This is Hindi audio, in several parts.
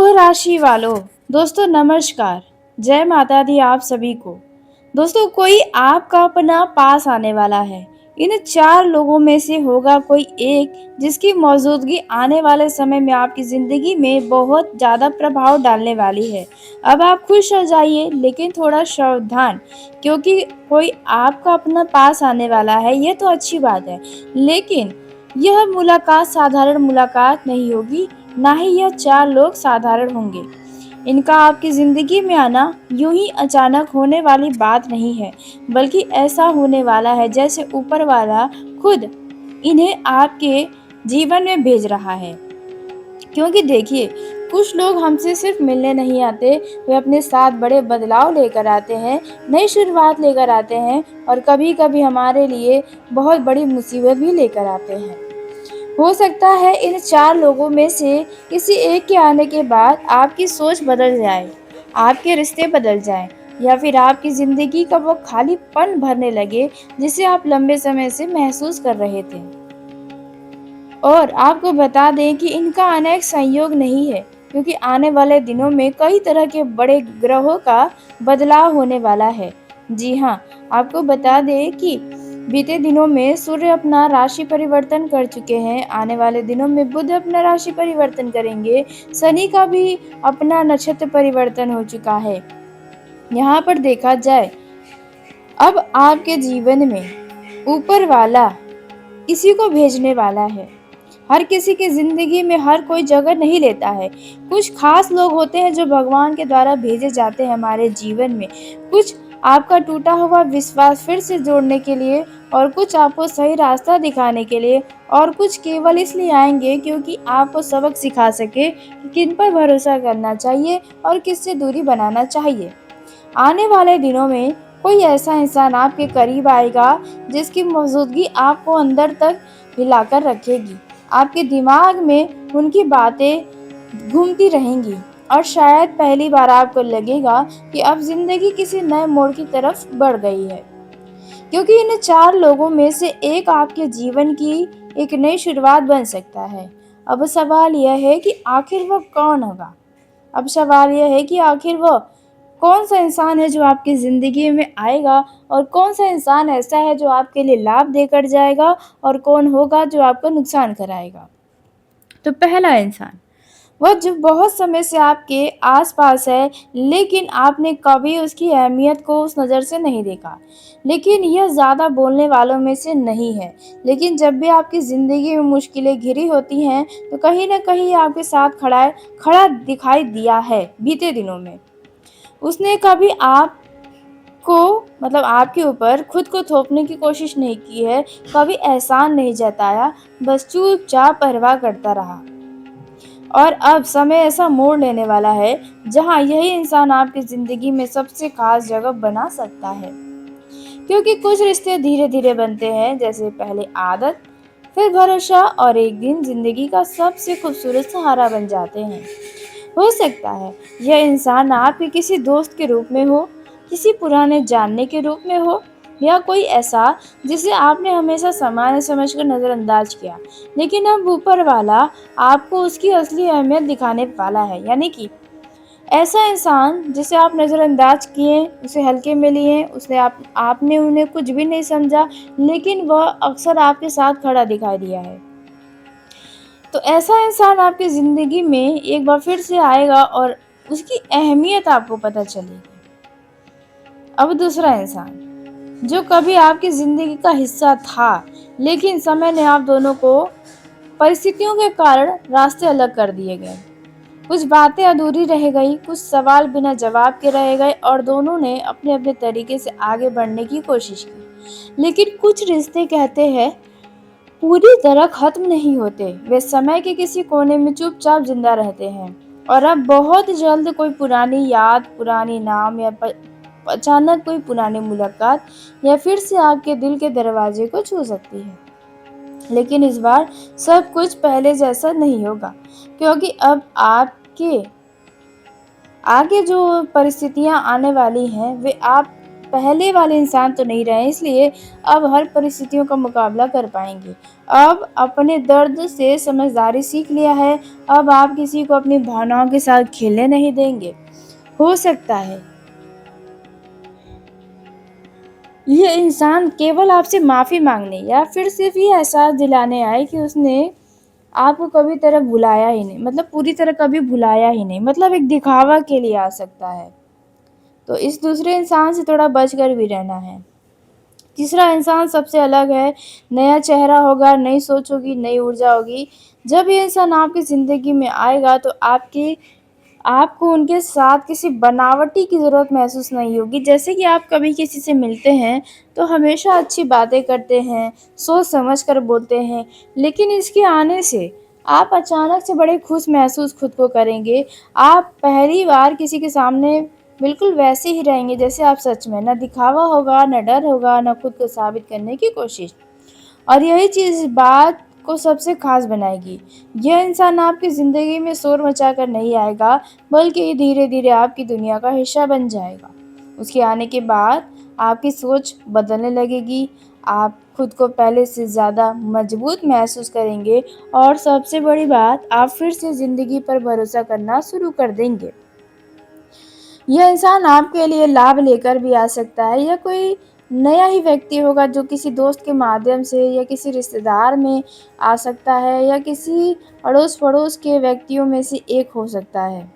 तो राशि वालों, दोस्तों नमस्कार। जय माता दी आप सभी को। दोस्तों कोई आपका अपना पास आने वाला है। इन चार लोगों में से होगा कोई एक जिसकी मौजूदगी आने वाले समय में आपकी जिंदगी में बहुत ज्यादा प्रभाव डालने वाली है। अब आप खुश हो जाइए लेकिन थोड़ा सावधान, क्योंकि कोई आपका अपना पास आने वाला है, ये तो अच्छी बात है। लेकिन यह मुलाकात साधारण मुलाकात नहीं होगी, ना ही यह चार लोग साधारण होंगे। इनका आपकी जिंदगी में आना यूं ही अचानक होने वाली बात नहीं है, बल्कि ऐसा होने वाला है जैसे ऊपर वाला खुद इन्हें आपके जीवन में भेज रहा है। क्योंकि देखिए, कुछ लोग हमसे सिर्फ मिलने नहीं आते, वे अपने साथ बड़े बदलाव लेकर आते हैं, नई शुरुआत लेकर आते हैं और कभी कभी हमारे लिए बहुत बड़ी मुसीबत भी लेकर आते हैं। हो सकता है इन चार लोगों में से किसी एक के आने के बाद आपकी सोच बदल जाए, आपके रिश्ते बदल जाएं, या फिर आपकी जिंदगी का वो खालीपन भरने लगे जिसे आप लंबे समय से महसूस कर रहे थे। और आपको बता दें कि इनका आना एक संयोग नहीं है, क्योंकि आने वाले दिनों में कई तरह के बड़े ग्रहों का बदलाव होने वाला है। जी हाँ, आपको बता दें कि बीते दिनों में सूर्य अपना राशि परिवर्तन कर चुके हैं, आने वाले दिनों में बुध अपना राशि परिवर्तन करेंगे, शनि का भी अपना नक्षत्र परिवर्तन हो चुका है। यहाँ पर देखा जाए, अब आपके जीवन में ऊपर वाला किसी को भेजने वाला है। हर किसी की जिंदगी में हर कोई जगह नहीं लेता है। कुछ खास लोग होते हैं जो भगवान के द्वारा भेजे जाते हैं हमारे जीवन में। कुछ आपका टूटा हुआ विश्वास फिर से जोड़ने के लिए, और कुछ आपको सही रास्ता दिखाने के लिए, और कुछ केवल इसलिए आएंगे क्योंकि आपको सबक सिखा सके कि किन पर भरोसा करना चाहिए और किससे दूरी बनाना चाहिए। आने वाले दिनों में कोई ऐसा इंसान आपके करीब आएगा जिसकी मौजूदगी आपको अंदर तक हिलाकर रखेगी। आपके दिमाग में उनकी बातें घूमती रहेंगी और शायद पहली बार आपको लगेगा कि अब जिंदगी किसी नए मोड़ की तरफ बढ़ गई है, क्योंकि इन चार लोगों में से एक आपके जीवन की एक नई शुरुआत बन सकता है। अब सवाल यह है कि आखिर वह कौन होगा। अब सवाल यह है कि आखिर वह कौन सा इंसान है जो आपकी ज़िंदगी में आएगा, और कौन सा इंसान ऐसा है जो आपके लिए लाभ देकर जाएगा, और कौन होगा जो आपको नुकसान कराएगा। तो पहला इंसान, वह जो बहुत समय से आपके आसपास है, लेकिन आपने कभी उसकी अहमियत को उस नज़र से नहीं देखा। लेकिन यह ज़्यादा बोलने वालों में से नहीं है, लेकिन जब भी आपकी ज़िंदगी में मुश्किलें घिरी होती हैं तो कहीं ना कहीं आपके साथ खड़ा दिखाई दिया है। बीते दिनों में उसने कभी आपको मतलब आपके ऊपर खुद को थोपने की कोशिश नहीं की है, कभी एहसान नहीं जताया, बस चुपचाप परवाह करता रहा। और अब समय ऐसा मोड़ लेने वाला है जहां यही इंसान आपकी जिंदगी में सबसे खास जगह बना सकता है। क्योंकि कुछ रिश्ते धीरे धीरे बनते हैं, जैसे पहले आदत, फिर भरोसा, और एक दिन जिंदगी का सबसे खूबसूरत सहारा बन जाते हैं। हो सकता है यह इंसान आपके किसी दोस्त के रूप में हो, किसी पुराने जानने के रूप में हो, या कोई ऐसा जिसे आपने हमेशा सामान्य समझकर नजरअंदाज किया, लेकिन अब ऊपर वाला आपको उसकी असली अहमियत दिखाने वाला है। यानी कि ऐसा इंसान जिसे आप नजरअंदाज किए, उसे हल्के में लिए, उसने आपने उन्हें कुछ भी नहीं समझा, लेकिन वह अक्सर आपके साथ खड़ा दिखाई दिया है। तो ऐसा इंसान आपकी ज़िंदगी में एक बार फिर से आएगा और उसकी अहमियत आपको पता चलेगी। अब दूसरा इंसान, जो कभी आपकी ज़िंदगी का हिस्सा था, लेकिन समय ने आप दोनों को परिस्थितियों के कारण रास्ते अलग कर दिए गए। कुछ बातें अधूरी रह गई, कुछ सवाल बिना जवाब के रह गए, और दोनों ने अपने अपने तरीके से आगे बढ़ने की कोशिश की। लेकिन कुछ रिश्ते कहते हैं पूरी तरह खत्म नहीं होते, वे समय के किसी कोने में चुपचाप जिंदा रहते हैं। और अब बहुत जल्द कोई पुरानी याद, पुरानी नाम, या अचानक कोई पुरानी मुलाकात या फिर से आपके दिल के दरवाजे को छू सकती है। लेकिन इस बार सब कुछ पहले जैसा नहीं होगा, क्योंकि अब आपके आगे जो परिस्थितियां आने वाली हैं वे आप पहले वाले इंसान तो नहीं रहे, इसलिए अब हर परिस्थितियों का मुकाबला कर पाएंगे। अब अपने दर्द से समझदारी सीख लिया है। अब आप किसी को अपनी भावनाओं के साथ खेलने नहीं देंगे। हो सकता है ये इंसान केवल आपसे माफ़ी मांगने या फिर सिर्फ ये एहसास दिलाने आए कि उसने आपको कभी तरह भुलाया ही नहीं, मतलब पूरी तरह कभी भुलाया ही नहीं, मतलब एक दिखावा के लिए आ सकता है। तो इस दूसरे इंसान से थोड़ा बच कर भी रहना है। तीसरा इंसान सबसे अलग है, नया चेहरा होगा, नई सोच होगी, नई ऊर्जा होगी। जब ये इंसान आपकी ज़िंदगी में आएगा तो आपको उनके साथ किसी बनावटी की ज़रूरत महसूस नहीं होगी। जैसे कि आप कभी किसी से मिलते हैं तो हमेशा अच्छी बातें करते हैं, सोच समझ कर बोलते हैं, लेकिन इसके आने से आप अचानक से बड़े खुश महसूस खुद को करेंगे। आप पहली बार किसी के सामने बिल्कुल वैसे ही रहेंगे जैसे आप सच में, ना दिखावा होगा, ना डर होगा, ना खुद को साबित करने की कोशिश। और यही चीज़ इस बात को सबसे ख़ास बनाएगी। यह इंसान आपकी ज़िंदगी में शोर मचाकर नहीं आएगा, बल्कि ये धीरे-धीरे आपकी दुनिया का हिस्सा बन जाएगा। उसके आने के बाद आपकी सोच बदलने लगेगी, आप खुद को पहले से ज़्यादा मजबूत महसूस करेंगे और सबसे बड़ी बात, आप फिर से ज़िंदगी पर भरोसा करना शुरू कर देंगे। यह इंसान आपके लिए लाभ लेकर भी आ सकता है, या कोई नया ही व्यक्ति होगा जो किसी दोस्त के माध्यम से या किसी रिश्तेदार में आ सकता है, या किसी अड़ोस-पड़ोस के व्यक्तियों में से एक हो सकता है।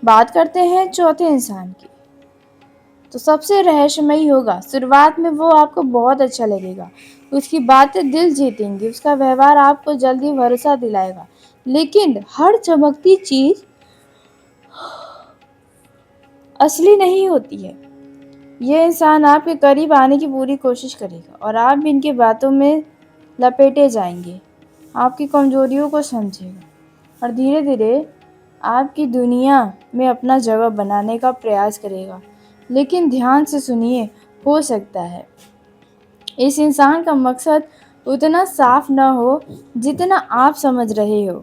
बात करते हैं चौथे इंसान की, तो सबसे रहस्यमयी होगा। शुरुआत में वो आपको बहुत अच्छा लगेगा, उसकी बातें दिल जीतेंगी, उसका व्यवहार आपको जल्दी भरोसा दिलाएगा। लेकिन हर चमकती चीज़ असली नहीं होती है। ये इंसान आपके करीब आने की पूरी कोशिश करेगा और आप भी इनकी बातों में लपेटे जाएंगे, आपकी कमजोरियों को समझेगा और धीरे धीरे आपकी दुनिया में अपना जगह बनाने का प्रयास करेगा। लेकिन ध्यान से सुनिए, हो सकता है इस इंसान का मकसद उतना साफ न हो जितना आप समझ रहे हो।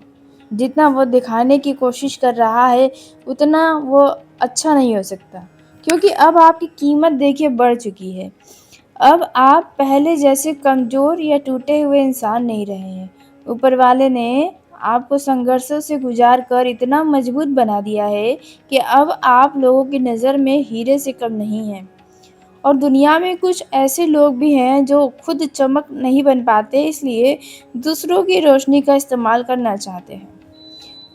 जितना वो दिखाने की कोशिश कर रहा है उतना वो अच्छा नहीं हो सकता, क्योंकि अब आपकी कीमत देखिए बढ़ चुकी है। अब आप पहले जैसे कमज़ोर या टूटे हुए इंसान नहीं रहे हैं। ऊपर वाले ने आपको संघर्षों से गुजार कर इतना मजबूत बना दिया है कि अब आप लोगों की नज़र में हीरे से कम नहीं हैं। और दुनिया में कुछ ऐसे लोग भी हैं जो खुद चमक नहीं बन पाते, इसलिए दूसरों की रोशनी का इस्तेमाल करना चाहते हैं।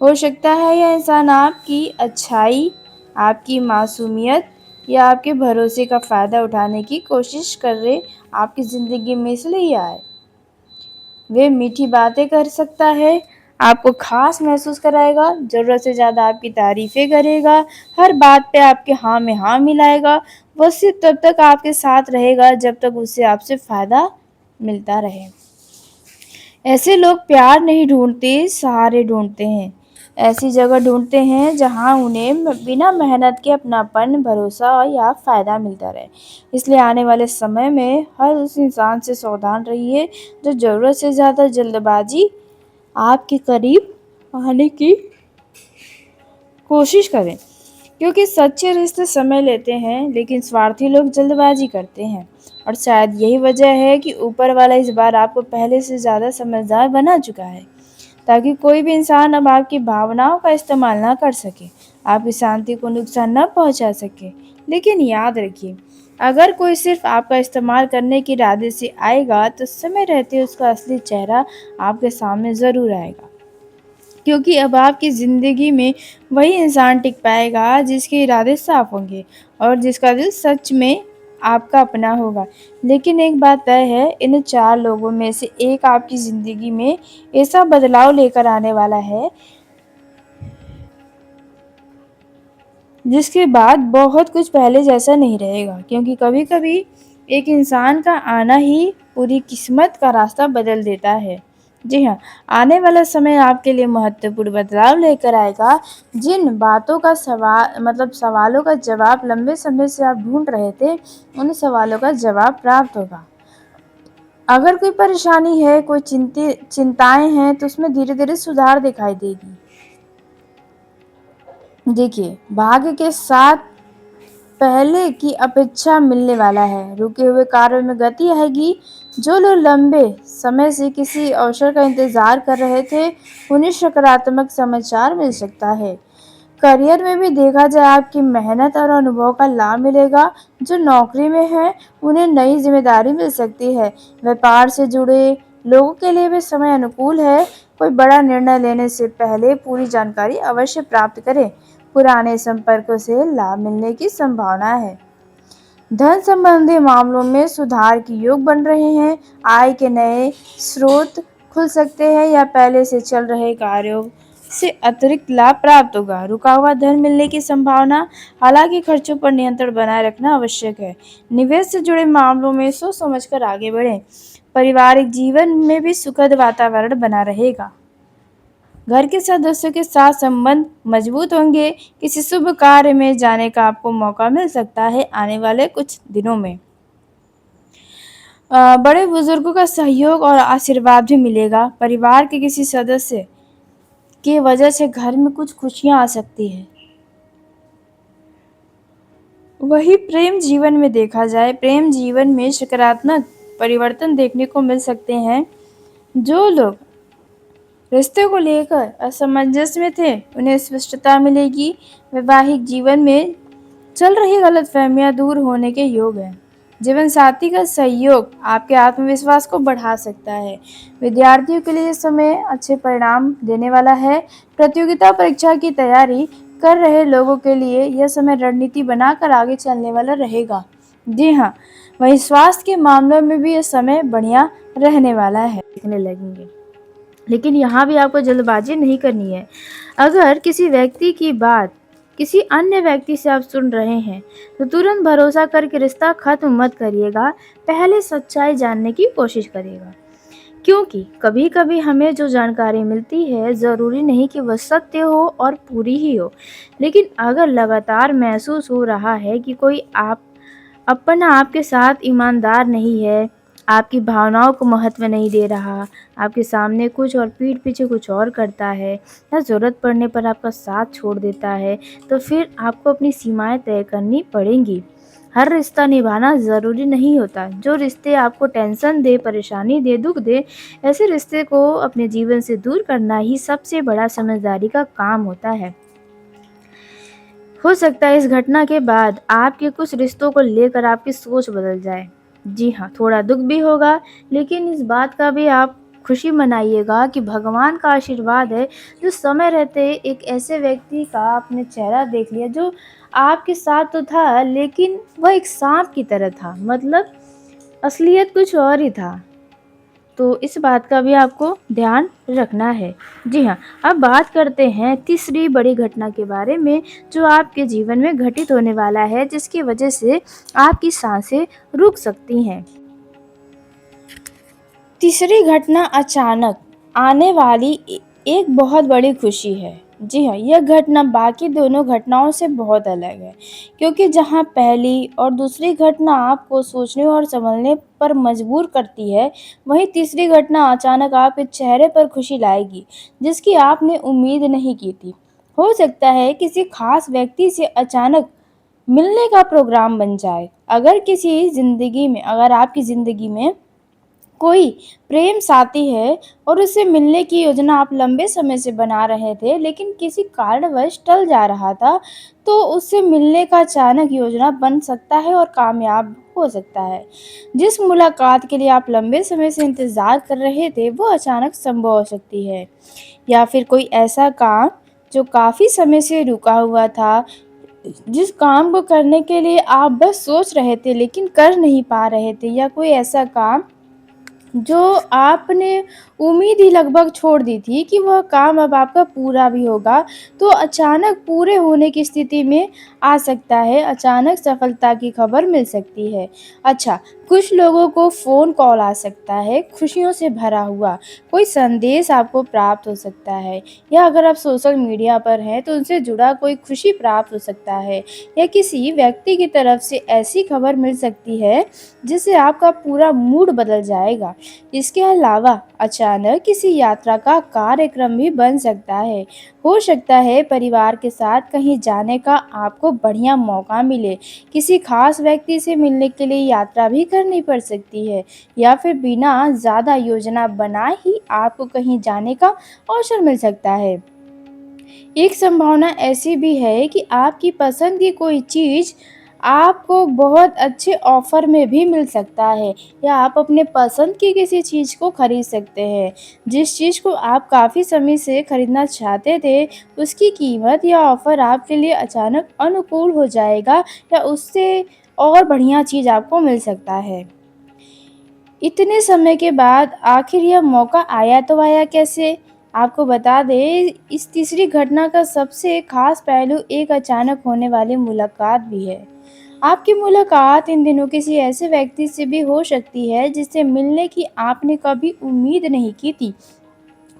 हो सकता है यह इंसान आपकी अच्छाई, आपकी मासूमियत या आपके भरोसे का फ़ायदा उठाने की कोशिश कर रहे आपकी ज़िंदगी में इसलिए आए। वे मीठी बातें कर सकता है, आपको ख़ास महसूस कराएगा, ज़रूरत से ज़्यादा आपकी तारीफ़ें करेगा, हर बात पे आपके हाँ में हाँ मिलाएगा। वो सिर्फ़ तब तक आपके साथ रहेगा जब तक उसे आपसे फ़ायदा मिलता रहे। ऐसे लोग प्यार नहीं ढूँढते, सहारे ढूँढते हैं। ऐसी जगह ढूँढते हैं जहाँ उन्हें बिना मेहनत के अपनापन, भरोसा या फ़ायदा मिलता रहे। इसलिए आने वाले समय में हर उस इंसान से सावधान रहिए जो ज़रूरत से ज़्यादा जल्दबाज़ी आपके करीब आने की कोशिश करें। क्योंकि सच्चे रिश्ते समय लेते हैं, लेकिन स्वार्थी लोग जल्दबाजी करते हैं। और शायद यही वजह है कि ऊपर वाला इस बार आपको पहले से ज़्यादा समझदार बना चुका है, ताकि कोई भी इंसान अब आपकी भावनाओं का इस्तेमाल ना कर सके, आपकी शांति को नुकसान न पहुंचा सके। लेकिन याद रखिए, अगर कोई सिर्फ आपका इस्तेमाल करने के इरादे से आएगा तो समय रहते उसका असली चेहरा आपके सामने ज़रूर आएगा। क्योंकि अब आपकी ज़िंदगी में वही इंसान टिक पाएगा जिसके इरादे साफ होंगे और जिसका दिल सच में आपका अपना होगा। लेकिन एक बात तय है, इन चार लोगों में से एक आपकी ज़िंदगी में ऐसा बदलाव लेकर आने वाला है जिसके बाद बहुत कुछ पहले जैसा नहीं रहेगा। क्योंकि कभी-कभी एक इंसान का आना ही पूरी किस्मत का रास्ता बदल देता है। जी हाँ, आने वाला समय आपके लिए महत्वपूर्ण बदलाव लेकर आएगा। जिन बातों का सवालों का जवाब लंबे समय से आप ढूँढ रहे थे, उन सवालों का जवाब प्राप्त होगा। अगर कोई परेशानी है, कोई चिंताएँ हैं, तो उसमें धीरे-धीरे सुधार दिखाई देगी। देखिए, भाग्य के साथ पहले की अपेक्षा मिलने वाला है। रुके हुए कार्यों में गति आएगी। जो लोग लंबे समय से किसी अवसर का इंतजार कर रहे थे, उन्हें सकारात्मक समाचार मिल सकता है। करियर में भी देखा जाए, आपकी मेहनत और अनुभव का लाभ मिलेगा। जो नौकरी में है, उन्हें नई जिम्मेदारी मिल सकती है। व्यापार से जुड़े लोगों के लिए भी समय अनुकूल है। कोई बड़ा निर्णय लेने से पहले पूरी जानकारी अवश्य प्राप्त करें। पुराने संपर्कों से लाभ मिलने की संभावना है। धन संबंधी मामलों में सुधार के योग बन रहे हैं। आय के नए स्रोत खुल सकते हैं या पहले से चल रहे कार्यों से अतिरिक्त लाभ प्राप्त होगा। रुका हुआ धन मिलने की संभावना, हालांकि खर्चों पर नियंत्रण बनाए रखना आवश्यक है। निवेश से जुड़े मामलों में सोच समझकर आगे बढ़ें। पारिवारिक जीवन में भी सुखद वातावरण बना रहेगा। घर के सदस्यों के साथ संबंध मजबूत होंगे। किसी शुभ कार्य में जाने का आपको मौका मिल सकता है आने वाले कुछ दिनों में। बड़े बुजुर्गों का सहयोग और आशीर्वाद भी मिलेगा। परिवार के किसी सदस्य की वजह से घर में कुछ खुशियां आ सकती है। वही प्रेम जीवन में देखा जाए, प्रेम जीवन में सकारात्मक परिवर्तन देखने को मिल सकते हैं। जो लोग रिश्ते को लेकर असमंजस में थे, उन्हें स्पष्टता मिलेगी। वैवाहिक जीवन में चल रही गलतफहमियां दूर होने के योग हैं। जीवन साथी का सहयोग आपके आत्मविश्वास को बढ़ा सकता है। विद्यार्थियों के लिए समय अच्छे परिणाम देने वाला है। प्रतियोगिता परीक्षा की तैयारी कर रहे लोगों के लिए यह समय रणनीति बनाकर आगे चलने वाला रहेगा। जी हाँ, वहीं स्वास्थ्य के मामलों में भी यह समय बढ़िया रहने वाला है, दिखने लगेंगे। लेकिन यहाँ भी आपको जल्दबाजी नहीं करनी है। अगर किसी व्यक्ति की बात किसी अन्य व्यक्ति से आप सुन रहे हैं, तो तुरंत भरोसा करके रिश्ता खत्म मत करिएगा। पहले सच्चाई जानने की कोशिश करिएगा, क्योंकि कभी कभी हमें जो जानकारी मिलती है ज़रूरी नहीं कि वह सत्य हो और पूरी ही हो। लेकिन अगर लगातार महसूस हो रहा है कि कोई अपना आपके साथ ईमानदार नहीं है, आपकी भावनाओं को महत्व नहीं दे रहा, आपके सामने कुछ और पीठ पीछे कुछ और करता है, या ज़रूरत पड़ने पर आपका साथ छोड़ देता है, तो फिर आपको अपनी सीमाएं तय करनी पड़ेंगी। हर रिश्ता निभाना ज़रूरी नहीं होता। जो रिश्ते आपको टेंशन दे, परेशानी दे, दुख दे, ऐसे रिश्ते को अपने जीवन से दूर करना ही सबसे बड़ा समझदारी का काम होता है। हो सकता है इस घटना के बाद आपके कुछ रिश्तों को लेकर आपकी सोच बदल जाए। जी हाँ, थोड़ा दुख भी होगा, लेकिन इस बात का भी आप खुशी मनाइएगा कि भगवान का आशीर्वाद है। जो समय रहते एक ऐसे व्यक्ति का आपने चेहरा देख लिया जो आपके साथ तो था, लेकिन वह एक सांप की तरह था। मतलब असलियत कुछ और ही था। तो इस बात का भी आपको ध्यान रखना है। जी हाँ, अब बात करते हैं तीसरी बड़ी घटना के बारे में, जो आपके जीवन में घटित होने वाला है, जिसकी वजह से आपकी सांसें रुक सकती हैं। तीसरी घटना अचानक आने वाली एक बहुत बड़ी खुशी है। जी हाँ, यह घटना बाकी दोनों घटनाओं से बहुत अलग है, क्योंकि जहाँ पहली और दूसरी घटना आपको सोचने और समझने पर मजबूर करती है, वहीं तीसरी घटना अचानक आपके चेहरे पर खुशी लाएगी, जिसकी आपने उम्मीद नहीं की थी। हो सकता है किसी खास व्यक्ति से अचानक मिलने का प्रोग्राम बन जाए। अगर आपकी ज़िंदगी में कोई प्रेम साथी है और उससे मिलने की योजना आप लंबे समय से बना रहे थे, लेकिन किसी कारणवश टल जा रहा था, तो उससे मिलने का अचानक योजना बन सकता है और कामयाब हो सकता है। जिस मुलाकात के लिए आप लंबे समय से इंतज़ार कर रहे थे, वो अचानक संभव हो सकती है। या फिर कोई ऐसा काम जो काफ़ी समय से रुका हुआ था, जिस काम को करने के लिए आप बस सोच रहे थे लेकिन कर नहीं पा रहे थे, या कोई ऐसा काम जो आपने उम्मीद ही लगभग छोड़ दी थी कि वह काम अब आपका पूरा भी होगा, तो अचानक पूरे होने की स्थिति में आ सकता है। अचानक सफलता की खबर मिल सकती है। अच्छा, कुछ लोगों को फ़ोन कॉल आ सकता है, खुशियों से भरा हुआ कोई संदेश आपको प्राप्त हो सकता है, या अगर आप सोशल मीडिया पर हैं तो उनसे जुड़ा कोई खुशी प्राप्त हो सकता है, या किसी व्यक्ति की तरफ से ऐसी खबर मिल सकती है जिससे आपका पूरा मूड बदल जाएगा। इसके अलावा अचानक अचानक किसी यात्रा का कार्यक्रम भी बन सकता है। हो सकता है परिवार के साथ कहीं जाने का आपको बढ़िया मौका मिले, किसी खास व्यक्ति से मिलने के लिए यात्रा भी करनी पड़ सकती है, या फिर बिना ज़्यादा योजना बनाए ही आपको कहीं जाने का अवसर मिल सकता है। एक संभावना ऐसी भी है कि आपकी पसंद की कोई चीज़ आपको बहुत अच्छे ऑफ़र में भी मिल सकता है, या आप अपने पसंद की किसी चीज़ को खरीद सकते हैं। जिस चीज़ को आप काफ़ी समय से खरीदना चाहते थे, उसकी कीमत या ऑफ़र आपके लिए अचानक अनुकूल हो जाएगा, या उससे और बढ़िया चीज़ आपको मिल सकता है। इतने समय के बाद आखिर यह मौका आया तो आया कैसे? आपको बता दें, इस तीसरी घटना का सबसे खास पहलू एक अचानक होने वाली मुलाकात भी है। आपकी मुलाकात इन दिनों किसी ऐसे व्यक्ति से भी हो सकती है जिससे मिलने की आपने कभी उम्मीद नहीं की थी।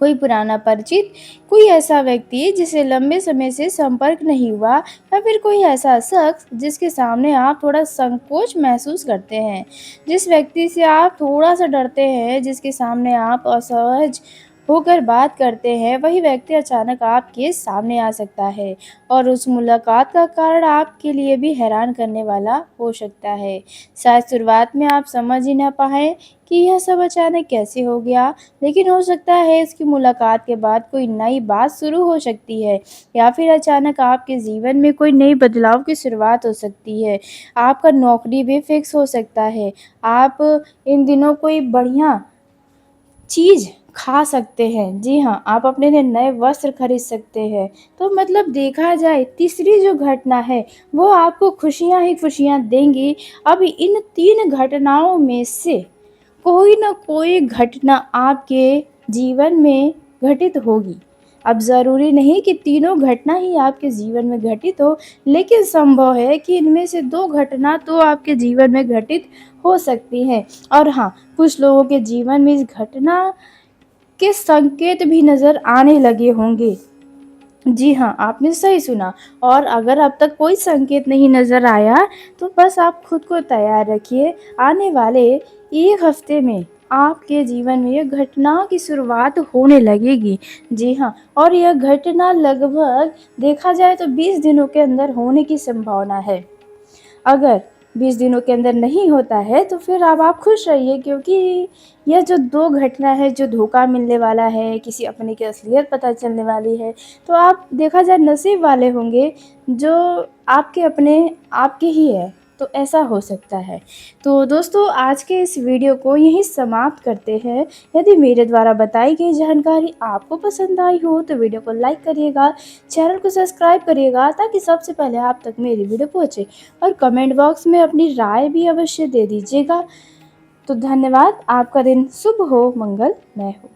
कोई पुराना परिचित, कोई ऐसा व्यक्ति जिसे लंबे समय से संपर्क नहीं हुआ, या फिर कोई ऐसा शख्स जिसके सामने आप थोड़ा संकोच महसूस करते हैं। जिस व्यक्ति से आप थोड़ा-सा डरते हैं, जिसके सामने आप असहज होकर बात करते हैं, वही व्यक्ति अचानक आपके सामने आ सकता है, और उस मुलाकात का कारण आपके लिए भी हैरान करने वाला हो सकता है। शायद शुरुआत में आप समझ ही ना पाएँ कि यह सब अचानक कैसे हो गया, लेकिन हो सकता है इसकी मुलाकात के बाद कोई नई बात शुरू हो सकती है, या फिर अचानक आपके जीवन में कोई नई बदलाव की शुरुआत हो सकती है। आपका नौकरी भी फिक्स हो सकता है। आप इन दिनों कोई बढ़िया चीज़ खा सकते हैं। जी हाँ, आप अपने लिए नए वस्त्र खरीद सकते हैं। तो मतलब देखा जाए, तीसरी जो घटना है, वो आपको खुशियाँ ही खुशियाँ देंगी। अब इन 3 घटनाओं में से कोई न कोई घटना आपके जीवन में घटित होगी। अब ज़रूरी नहीं कि तीनों घटना ही आपके जीवन में घटित हो, लेकिन संभव है कि इनमें से 2 घटना तो आपके जीवन में घटित हो सकती हैं। और हाँ, कुछ लोगों के जीवन में इस घटना के संकेत भी नज़र आने लगे होंगे। जी हाँ, आपने सही सुना। और अगर अब तक कोई संकेत नहीं नज़र आया, तो बस आप खुद को तैयार रखिए। आने वाले 1 हफ्ते में आपके जीवन में ये घटनाओं की शुरुआत होने लगेगी। जी हाँ, और यह घटना लगभग देखा जाए तो 20 दिनों के अंदर होने की संभावना है। अगर 20 दिनों के अंदर नहीं होता है, तो फिर अब आप खुश रहिए, क्योंकि यह जो 2 घटना है, जो धोखा मिलने वाला है, किसी अपने की असलियत पता चलने वाली है, तो आप देखा जाए नसीब वाले होंगे, जो आपके अपने आपके ही है। तो ऐसा हो सकता है। तो दोस्तों, आज के इस वीडियो को यहीं समाप्त करते हैं। यदि मेरे द्वारा बताई गई जानकारी आपको पसंद आई हो, तो वीडियो को लाइक करिएगा, चैनल को सब्सक्राइब करिएगा, ताकि सबसे पहले आप तक मेरी वीडियो पहुँचे, और कमेंट बॉक्स में अपनी राय भी अवश्य दे दीजिएगा। तो धन्यवाद। आपका दिन शुभ हो, मंगलमय हो।